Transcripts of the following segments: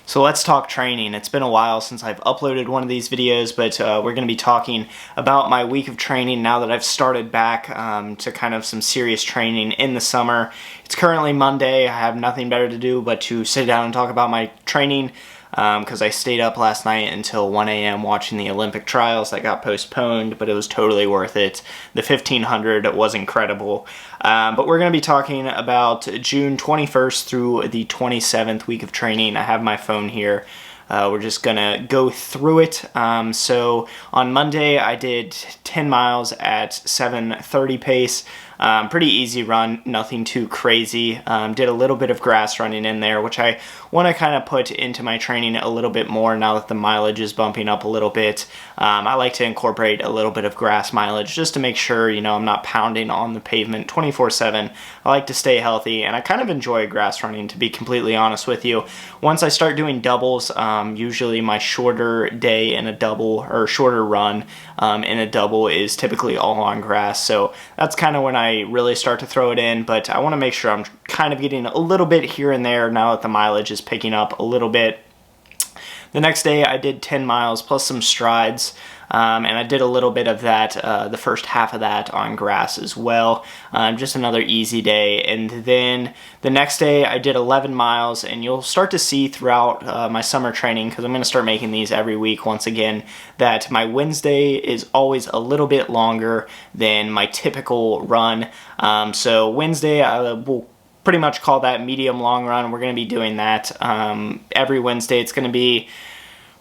So let's talk training. It's been a while since I've uploaded one of these videos, but we're going to be talking about my week of training now that I've started back to kind of some serious training in the summer. It's currently Monday. I have nothing better to do but to sit down and talk about my training because I stayed up last night until 1 a.m. watching the Olympic trials that got postponed, but it was totally worth it. The 1500 was incredible. But we're going to be talking about June 21st through the 27th week of training. I have my phone here. We're just going to go through it. So on Monday, I did 10 miles at 7:30 pace. Pretty easy run, nothing too crazy. Did a little bit of grass running in there, which I want to kind of put into my training a little bit more now that the mileage is bumping up a little bit. I like to incorporate a little bit of grass mileage just to make sure, I'm not pounding on the pavement 24/7. I like to stay healthy, and I kind of enjoy grass running, to be completely honest with you. Once I start doing doubles, usually my shorter day in a double, or shorter run in a double, is typically all on grass. So that's kind of when I really start to throw it in, but I want to make sure I'm kind of getting a little bit here and there now that the mileage is picking up a little bit. The next day I did 10 miles plus some strides, and I did a little bit of that, the first half of that on grass as well. Just another easy day. And then the next day I did 11 miles, and you'll start to see throughout my summer training, because I'm going to start making these every week once again, that my Wednesday is always a little bit longer than my typical run. So Wednesday I will pretty much call that medium long run. We're going to be doing that every Wednesday. It's going to be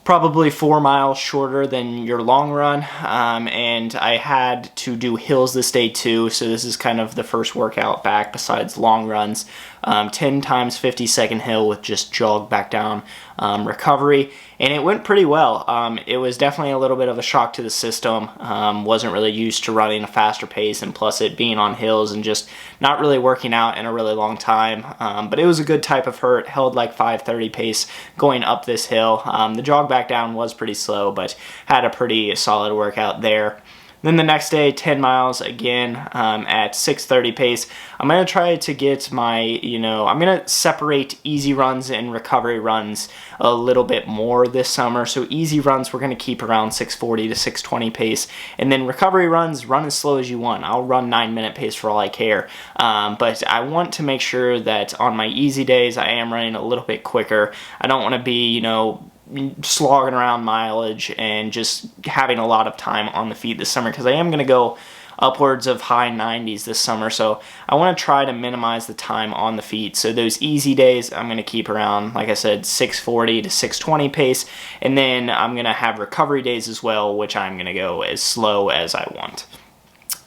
probably 4 miles shorter than your long run, and I had to do hills this day too, so this is kind of the first workout back besides long runs. 10 times 50-second hill with just jog back down recovery, and it went pretty well. It was definitely a little bit of a shock to the system. Wasn't really used to running a faster pace, and plus it being on hills and just not really working out in a really long time. But it was a good type of hurt. Held like 5:30 pace going up this hill. The jog back down was pretty slow, but had a pretty solid workout there. Then the next day, 10 miles again at 6:30 pace. I'm going to try to get my, I'm going to separate easy runs and recovery runs a little bit more this summer. So easy runs, we're going to keep around 6:40 to 6:20 pace. And then recovery runs, run as slow as you want. I'll run 9-minute pace for all I care. But I want to make sure that on my easy days, I am running a little bit quicker. I don't want to be, slogging around mileage and just having a lot of time on the feet this summer, because I am going to go upwards of high 90s this summer, so I want to try to minimize the time on the feet. So those easy days I'm going to keep around, like I said, 6:40 to 6:20 pace, and then I'm going to have recovery days as well, which I'm going to go as slow as I want.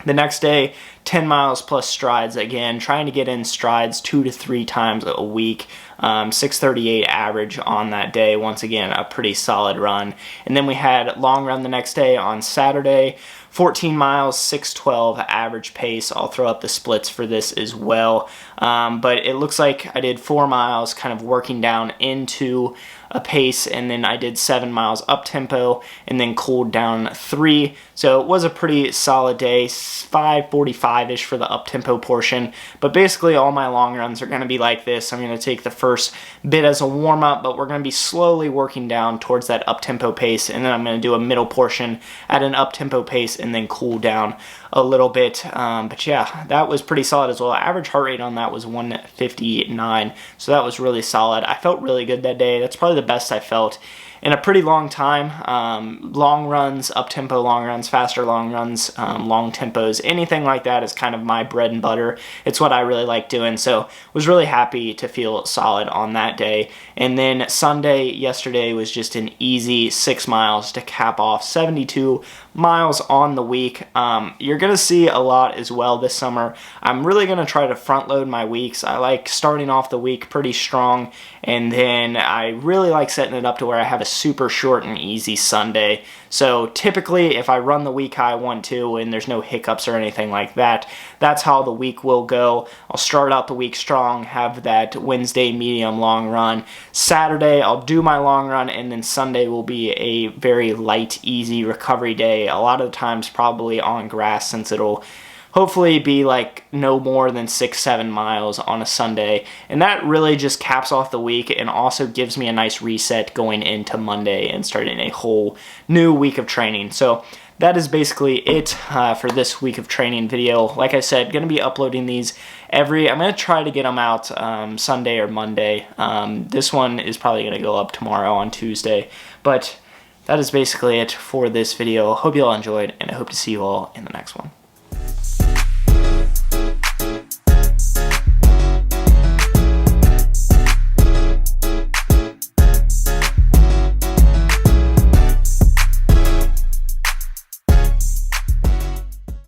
The next day, 10 miles plus strides again, trying to get in strides 2 to 3 times a week. 6:38 average on that day. Once again, a pretty solid run. And then we had long run the next day on Saturday. 14 miles, 6:12 average pace. I'll throw up the splits for this as well. But it looks like I did 4 miles kind of working down into a pace, and then I did 7 miles up tempo and then cooled down 3. So it was a pretty solid day, 5:45-ish for the up tempo portion. But basically all my long runs are going to be like this. I'm going to take the first bit as a warm up, but we're going to be slowly working down towards that up tempo pace, and then I'm going to do a middle portion at an up tempo pace and then cool down a little bit. But yeah, that was pretty solid as well. Average heart rate on that was 159, so that was really solid. I felt really good that day. That's probably the best I felt in a pretty long time. Long runs, up-tempo long runs, faster long runs, long tempos, anything like that is kind of my bread and butter. It's what I really like doing, so was really happy to feel solid on that day. And then Sunday, yesterday, was just an easy 6 miles to cap off 72 miles on the week. You're going to see a lot as well this summer. I'm really going to try to front load my weeks. I like starting off the week pretty strong, and then I really like setting it up to where I have a super short and easy Sunday. So typically if I run the week how I want to and there's no hiccups or anything like that, that's how the week will go. I'll start out the week strong, have that Wednesday medium long run. Saturday I'll do my long run, and then Sunday will be a very light, easy recovery day. A lot of the times probably on grass, since it'll hopefully be like no more than 6-7 miles on a Sunday, and that really just caps off the week and also gives me a nice reset going into Monday and starting a whole new week of training. So that is basically it for this week of training video. Like I said, going to be uploading these I'm going to try to get them out Sunday or Monday. This one is probably going to go up tomorrow on Tuesday, but that is basically it for this video. Hope you all enjoyed, and I hope to see you all in the next one.